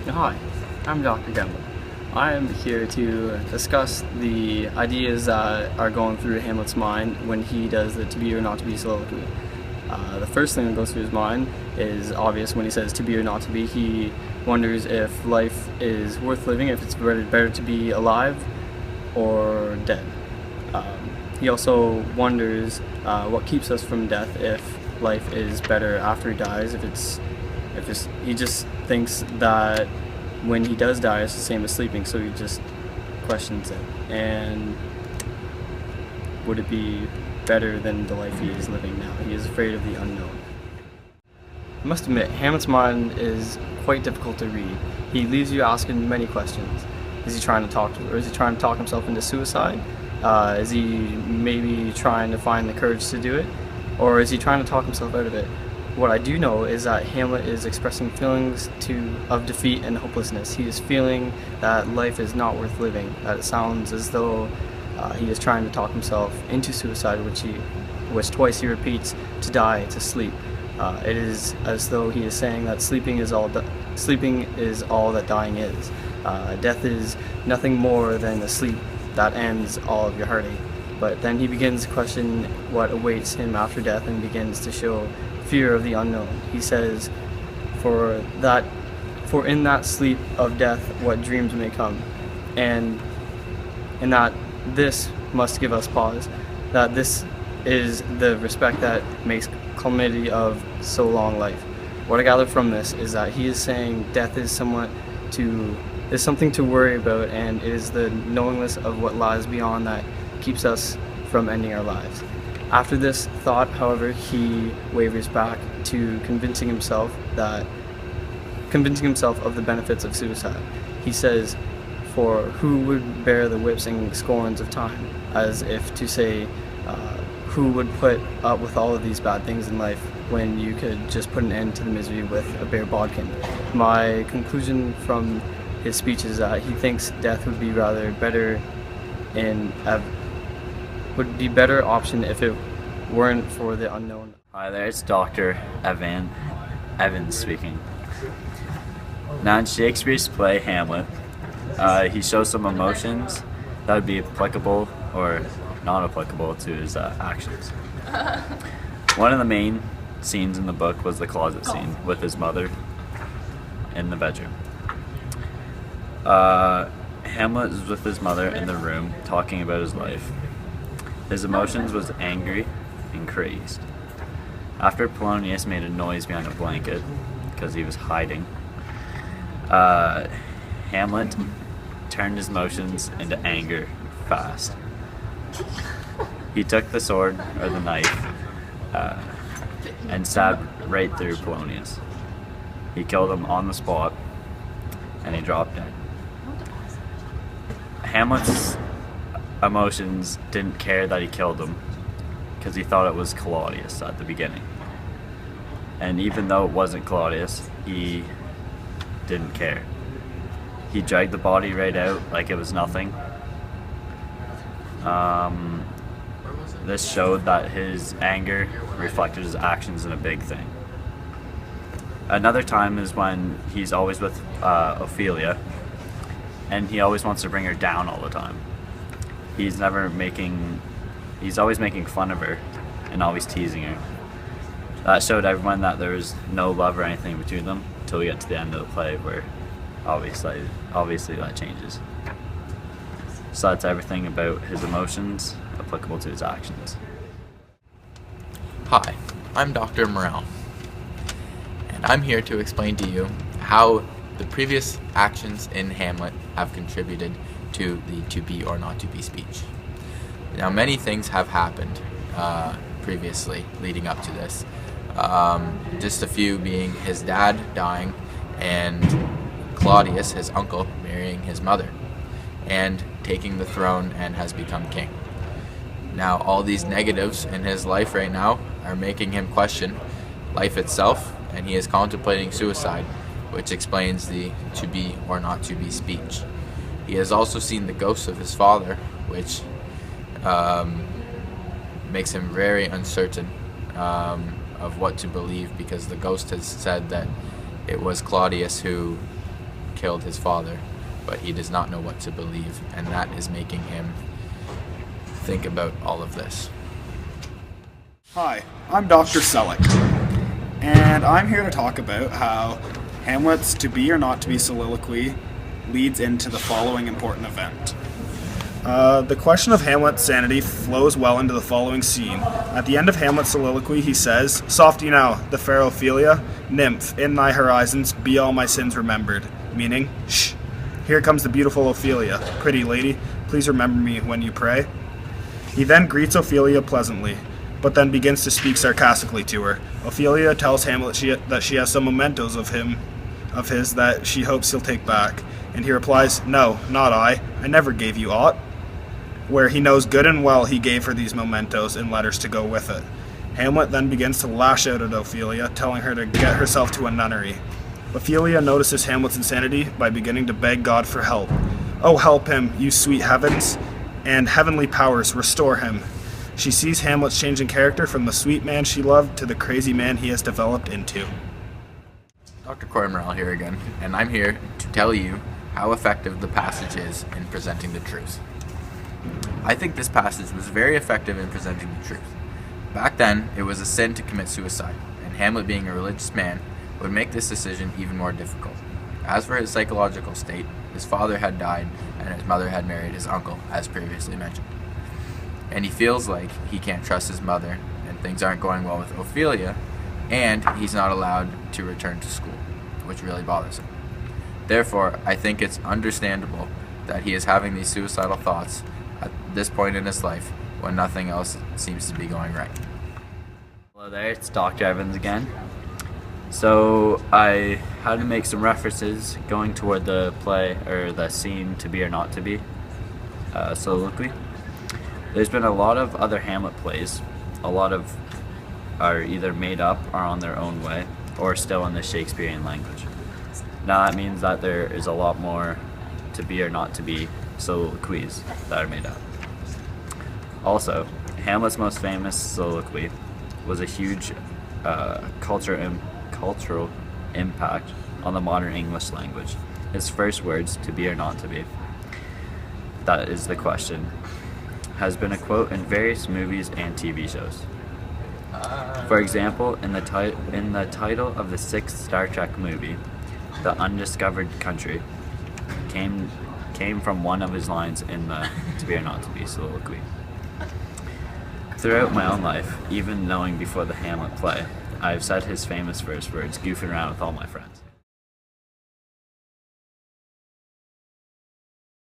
Hi, I'm Dr. Gamble. I am here to discuss the ideas that are going through Hamlet's mind when he does the to be or not to be soliloquy. The first thing that goes through his mind is obvious when he says to be or not to be. He wonders if life is worth living, if it's better to be alive or dead. He also wonders what keeps us from death, if life is better after he dies, he just thinks that when he does die it's the same as sleeping, so he just questions it. And would it be better than the life he is living now? He is afraid of the unknown. I must admit, Hamlet's mind is quite difficult to read. He leaves you asking many questions. Is he trying to talk himself into suicide? Is he maybe trying to find the courage to do it? Or is he trying to talk himself out of it? What I do know is that Hamlet is expressing feelings of defeat and hopelessness. He is feeling that life is not worth living, that it sounds as though he is trying to talk himself into suicide, which twice he repeats, to die, to sleep. It is as though he is saying that sleeping is all that dying is. Death is nothing more than a sleep that ends all of your heartache. But then he begins to question what awaits him after death and begins to show fear of the unknown. He says, for in that sleep of death what dreams may come, and that this must give us pause, that this is the respect that makes calamity of so long life. What I gather from this is that he is saying death is something to worry about, and it is the knowingness of what lies beyond that keeps us from ending our lives. After this thought, however, he wavers back to convincing himself of the benefits of suicide. He says, for who would bear the whips and scorns of time, as if to say, who would put up with all of these bad things in life when you could just put an end to the misery with a bare bodkin. My conclusion from his speech is that he thinks death would be better option if it weren't for the unknown. Hi there, it's Dr. Evans speaking. Now in Shakespeare's play Hamlet, he shows some emotions that would be applicable or not applicable to his actions. One of the main scenes in the book was the closet scene with his mother in the bedroom. Hamlet is with his mother in the room talking about his life. His emotions was angry and crazed. After Polonius made a noise behind a blanket because he was hiding, Hamlet turned his emotions into anger fast. He took the sword or the knife and stabbed right through Polonius. He killed him on the spot and he dropped dead. Hamlet's emotions didn't care that he killed him because he thought it was Claudius at the beginning. And even though it wasn't Claudius, he didn't care. He dragged the body right out like it was nothing. This showed that his anger reflected his actions in a big thing. Another time is when he's always with Ophelia, and he always wants to bring her down all the time. He's always making fun of her and always teasing her. That showed everyone that there was no love or anything between them until we get to the end of the play, where obviously that changes. So that's everything about his emotions applicable to his actions. Hi, I'm Dr. Morel, and I'm here to explain to you how the previous actions in Hamlet have contributed to the to be or not to be speech. Now, many things have happened previously leading up to this. Just a few being his dad dying and Claudius, his uncle, marrying his mother and taking the throne and has become king. Now, all these negatives in his life right now are making him question life itself, and he is contemplating suicide, which explains the to be or not to be speech. He has also seen the ghost of his father, which makes him very uncertain of what to believe, because the ghost has said that it was Claudius who killed his father, but he does not know what to believe, and that is making him think about all of this. Hi, I'm Dr. Selleck, and I'm here to talk about how Hamlet's to be or not to be soliloquy leads into the following important event. The question of Hamlet's sanity flows well into the following scene. At the end of Hamlet's soliloquy, he says, "Softy now, the fair Ophelia, nymph, in thy horizons be all my sins remembered," meaning, shh, here comes the beautiful Ophelia. Pretty lady, please remember me when you pray. He then greets Ophelia pleasantly, but then begins to speak sarcastically to her. Ophelia tells Hamlet that she has some mementos of his that she hopes he'll take back, and he replies, "No, not I never gave you aught," where he knows good and well he gave her these mementos in letters to go with it. Hamlet then begins to lash out at Ophelia, telling her to get herself to a nunnery. Ophelia notices Hamlet's insanity by beginning to beg God for help. "Oh, help him, you sweet heavens, and heavenly powers, restore him." She sees Hamlet's changing character from the sweet man she loved to the crazy man he has developed into. Dr. Cory here again, and I'm here to tell you how effective the passage is in presenting the truth. I think this passage was very effective in presenting the truth. Back then, it was a sin to commit suicide, and Hamlet, being a religious man, would make this decision even more difficult. As for his psychological state, his father had died and his mother had married his uncle, as previously mentioned. And he feels like he can't trust his mother, and things aren't going well with Ophelia, and he's not allowed to return to school, which really bothers him. Therefore, I think it's understandable that he is having these suicidal thoughts at this point in his life when nothing else seems to be going right. Hello there, it's Dr. Evans again. So I had to make some references going toward the play, or the scene To Be or Not to Be soliloquy. There's been a lot of other Hamlet plays. A lot of are either made up or on their own way, or still in the Shakespearean language. Now that means that there is a lot more to be or not to be soliloquies that are made up. Also, Hamlet's most famous soliloquy was a huge cultural impact on the modern English language. His first words, "to be or not to be," that is the question, has been a quote in various movies and TV shows. For example, in the title of the 6th Star Trek movie, "The Undiscovered Country," came from one of his lines in the To Be or Not to Be soliloquy. Throughout my own life, even knowing before the Hamlet play, I have said his famous first words, goofing around with all my friends.